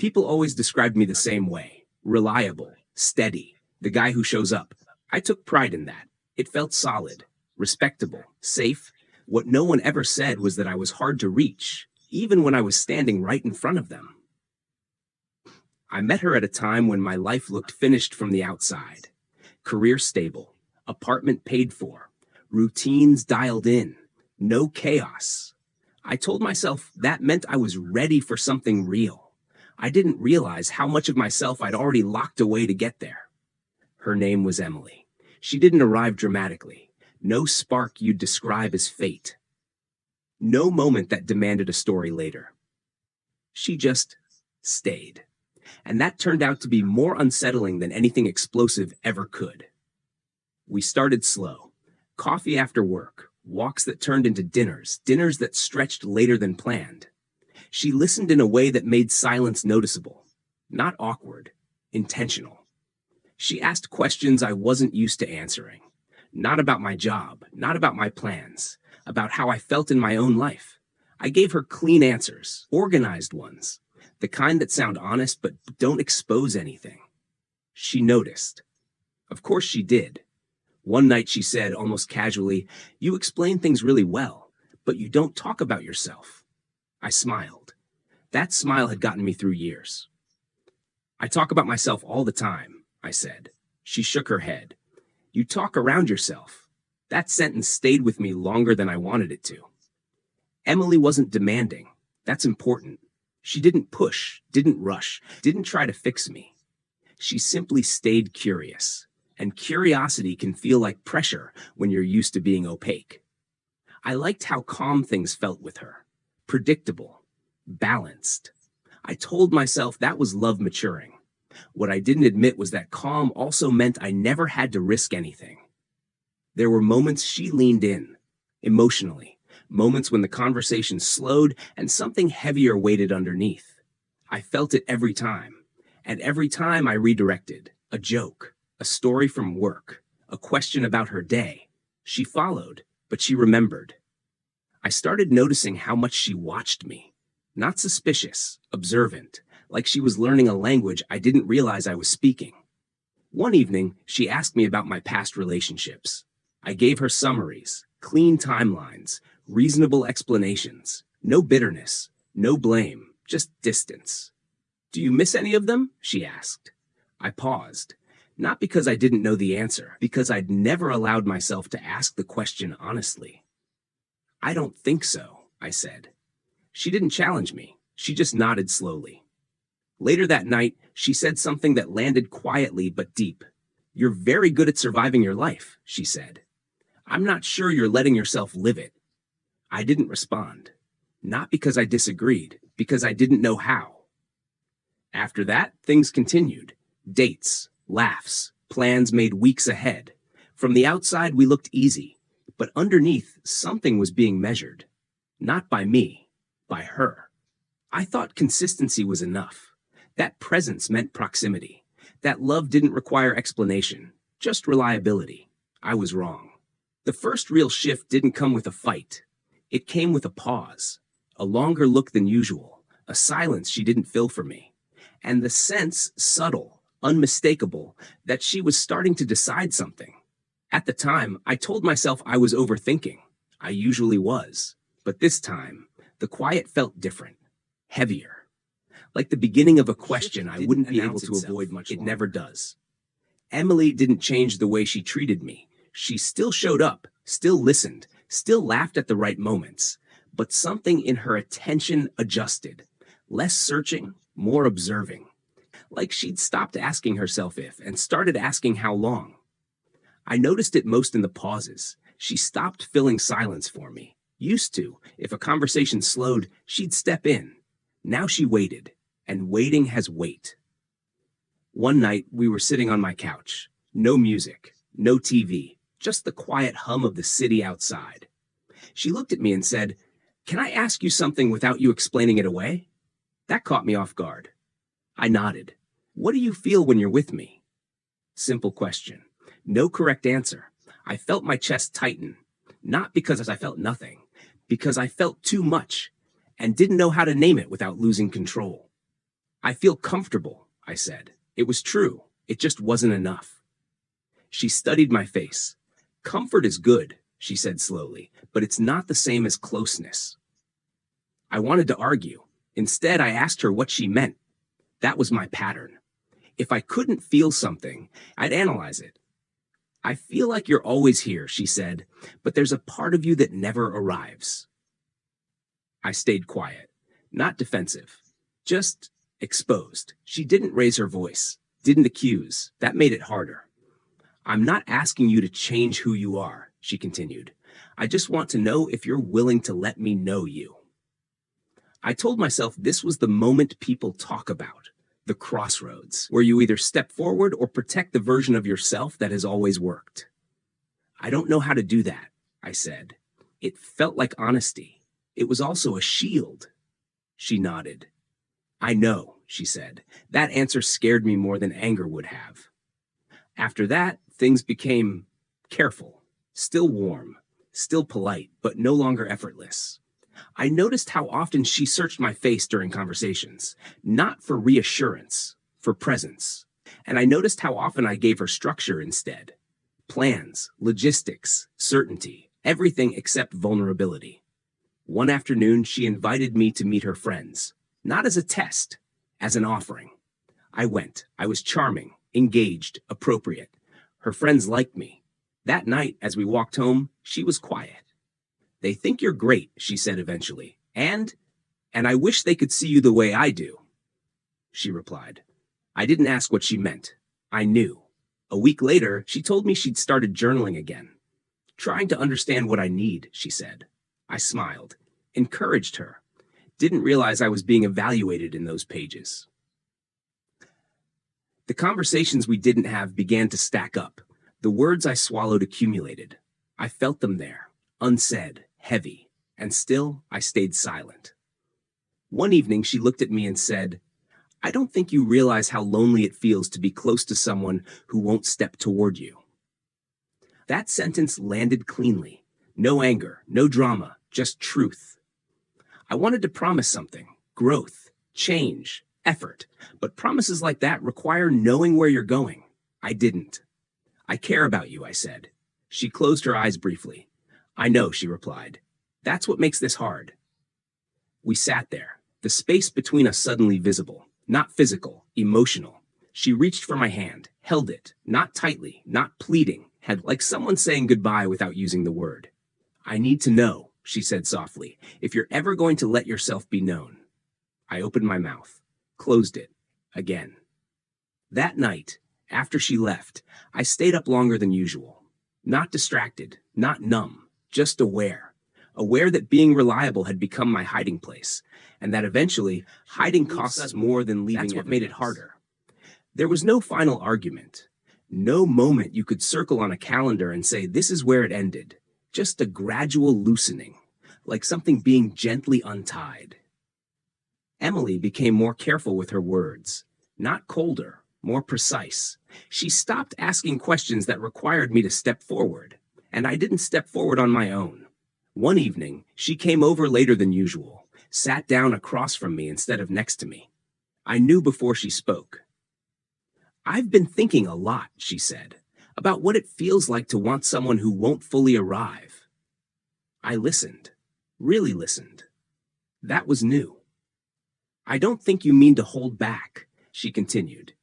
People always described me the same way: reliable, steady, the guy who shows up. I took pride in that. It felt solid, respectable, safe. What no one ever said was that I was hard to reach, even when I was standing right in front of them. I met her at a time when my life looked finished from the outside. Career stable, apartment paid for, routines dialed in, no chaos. I told myself that meant I was ready for something real. I didn't realize how much of myself I'd already locked away to get there. Her name was Emily. She didn't arrive dramatically. No spark you'd describe as fate. No moment that demanded a story later. She just stayed. And that turned out to be more unsettling than anything explosive ever could. We started slow. Coffee after work, walks that turned into dinners that stretched later than planned. She listened in a way that made silence noticeable, not awkward, intentional. She asked questions I wasn't used to answering. Not about my job, not about my plans, about how I felt in my own life. I gave her clean answers, organized ones, the kind that sound honest but don't expose anything. She noticed. Of course she did. One night she said, almost casually, "You explain things really well, but you don't talk about yourself." I smiled. That smile had gotten me through years. "I talk about myself all the time," I said. She shook her head. "You talk around yourself." That sentence stayed with me longer than I wanted it to. Emily wasn't demanding. That's important. She didn't push, didn't rush, didn't try to fix me. She simply stayed curious. And curiosity can feel like pressure when you're used to being opaque. I liked how calm things felt with her. Predictable. Balanced. I told myself that was love maturing. What I didn't admit was that calm also meant I never had to risk anything. There were moments she leaned in, emotionally, moments when the conversation slowed and something heavier waited underneath. I felt it every time, and every time I redirected. A joke, a story from work, a question about her day. She followed, but she remembered. I started noticing how much she watched me. Not suspicious, observant, like she was learning a language I didn't realize I was speaking. One evening, she asked me about my past relationships. I gave her summaries, clean timelines, reasonable explanations. No bitterness, no blame, just distance. "Do you miss any of them?" she asked. I paused. Not because I didn't know the answer, because I'd never allowed myself to ask the question honestly. "I don't think so," I said. She didn't challenge me. She just nodded slowly. Later that night, she said something that landed quietly but deep. "You're very good at surviving your life," she said. "I'm not sure you're letting yourself live it." I didn't respond. Not because I disagreed, because I didn't know how. After that, things continued. Dates, laughs, plans made weeks ahead. From the outside, we looked easy, but underneath, something was being measured. Not by me, by her. I thought consistency was enough. That presence meant proximity. That love didn't require explanation, just reliability. I was wrong. The first real shift didn't come with a fight. It came with a pause, a longer look than usual, a silence she didn't fill for me, and the sense, subtle, unmistakable, that she was starting to decide something. At the time, I told myself I was overthinking. I usually was. But this time, the quiet felt different, heavier. Like the beginning of a question I wouldn't be able to avoid much longer. It never does. Emily didn't change the way she treated me. She still showed up, still listened, still laughed at the right moments. But something in her attention adjusted. Less searching, more observing. Like she'd stopped asking herself if and started asking how long. I noticed it most in the pauses. She stopped filling silence for me. Used to, if a conversation slowed, she'd step in. Now she waited, and waiting has weight. One night, we were sitting on my couch. No music, no TV, just the quiet hum of the city outside. She looked at me and said, "Can I ask you something without you explaining it away?" That caught me off guard. I nodded. "What do you feel when you're with me?" Simple question. No correct answer. I felt my chest tighten. Not because I felt nothing, because I felt too much and didn't know how to name it without losing control. I feel comfortable, I said. It was true. It just wasn't enough. She studied my face. Comfort is good, she said slowly, but it's not the same as closeness. I wanted to argue. Instead, I asked her what she meant. That was my pattern. If I couldn't feel something, I'd analyze it. I feel like you're always here, she said, but there's a part of you that never arrives. I stayed quiet, not defensive, just exposed. She didn't raise her voice, didn't accuse. That made it harder. I'm not asking you to change who you are, she continued. I just want to know if you're willing to let me know you. I told myself this was the moment people talk about, the crossroads, where you either step forward or protect the version of yourself that has always worked. I don't know how to do that, I said. It felt like honesty. It was also a shield. She nodded. I know, she said. That answer scared me more than anger would have. After that, things became careful, still warm, still polite, but no longer effortless. I noticed how often she searched my face during conversations, not for reassurance, for presence. And I noticed how often I gave her structure instead. Plans, logistics, certainty, everything except vulnerability. One afternoon, she invited me to meet her friends, not as a test, as an offering. I went. I was charming, engaged, appropriate. Her friends liked me. That night, as we walked home, she was quiet. They think you're great, she said eventually. And I wish they could see you the way I do, she replied. I didn't ask what she meant. I knew. A week later, she told me she'd started journaling again. Trying to understand what I need, she said. I smiled, encouraged her. Didn't realize I was being evaluated in those pages. The conversations we didn't have began to stack up. The words I swallowed accumulated. I felt them there, unsaid, heavy, and still I stayed silent. One evening she looked at me and said, I don't think you realize how lonely it feels to be close to someone who won't step toward you. That sentence landed cleanly. No anger, no drama, just truth. I wanted to promise something, growth, change, effort, but promises like that require knowing where you're going. I didn't. I care about you, I said. She closed her eyes briefly. I know, she replied. That's what makes this hard. We sat there, the space between us suddenly visible, not physical, emotional. She reached for my hand, held it, not tightly, not pleading, had like someone saying goodbye without using the word. I need to know, she said softly, if you're ever going to let yourself be known. I opened my mouth, closed it, again. That night, after she left, I stayed up longer than usual. Not distracted, not numb, just aware. Aware that being reliable had become my hiding place, and that eventually, hiding costs us more than leaving. That's what made it harder. There was no final argument. No moment you could circle on a calendar and say, this is where it ended. Just a gradual loosening, like something being gently untied. Emily became more careful with her words, not colder, more precise. She stopped asking questions that required me to step forward, and I didn't step forward on my own. One evening, she came over later than usual, sat down across from me instead of next to me. I knew before she spoke. I've been thinking a lot, she said, about what it feels like to want someone who won't fully arrive. I listened, really listened. That was new. I don't think you mean to hold back, she continued.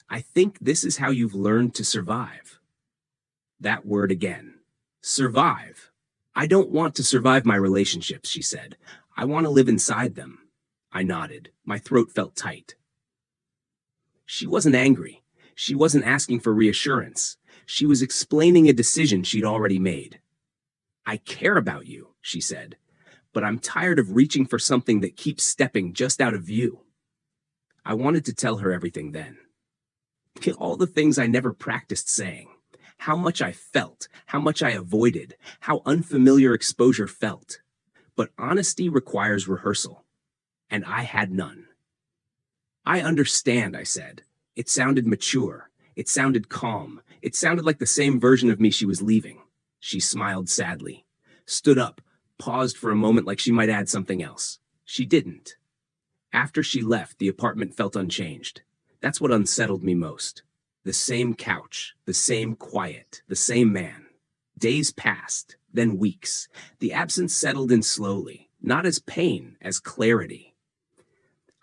I think this is how you've learned to survive. That word again. Survive. I don't want to survive my relationships, she said. I want to live inside them. I nodded. My throat felt tight. She wasn't angry. She wasn't asking for reassurance. She was explaining a decision she'd already made. I care about you, she said, but I'm tired of reaching for something that keeps stepping just out of view. I wanted to tell her everything then. All the things I never practiced saying. How much I felt, how much I avoided, how unfamiliar exposure felt. But honesty requires rehearsal, and I had none. I understand, I said. It sounded mature. It sounded calm. It sounded like the same version of me she was leaving. She smiled sadly, stood up, paused for a moment like she might add something else. She didn't. After she left, the apartment felt unchanged. That's what unsettled me most. The same couch, the same quiet, the same man. Days passed, then weeks. The absence settled in slowly, not as pain, as clarity.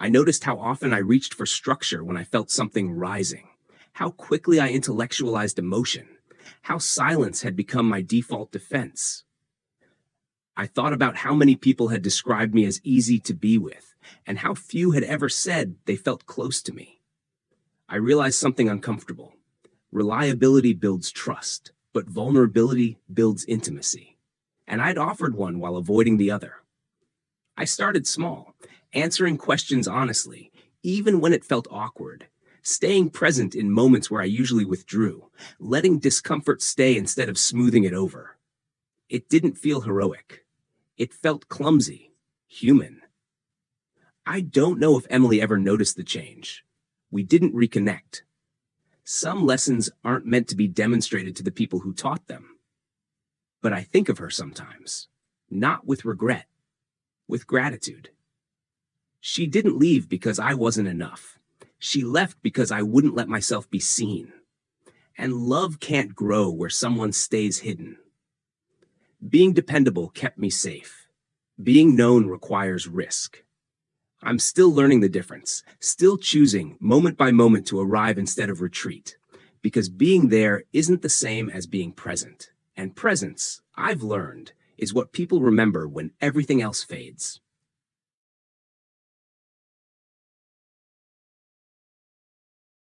I noticed how often I reached for structure when I felt something rising, how quickly I intellectualized emotion, how silence had become my default defense. I thought about how many people had described me as easy to be with, and how few had ever said they felt close to me. I realized something uncomfortable. Reliability builds trust, but vulnerability builds intimacy. And I'd offered one while avoiding the other. I started small, answering questions honestly, even when it felt awkward, staying present in moments where I usually withdrew, letting discomfort stay instead of smoothing it over. It didn't feel heroic. It felt clumsy, human. I don't know if Emily ever noticed the change. We didn't reconnect. Some lessons aren't meant to be demonstrated to the people who taught them. But I think of her sometimes, not with regret, with gratitude. She didn't leave because I wasn't enough. She left because I wouldn't let myself be seen. And love can't grow where someone stays hidden. Being dependable kept me safe. Being known requires risk. I'm still learning the difference, still choosing moment by moment to arrive instead of retreat, because being there isn't the same as being present. And presence, I've learned, is what people remember when everything else fades.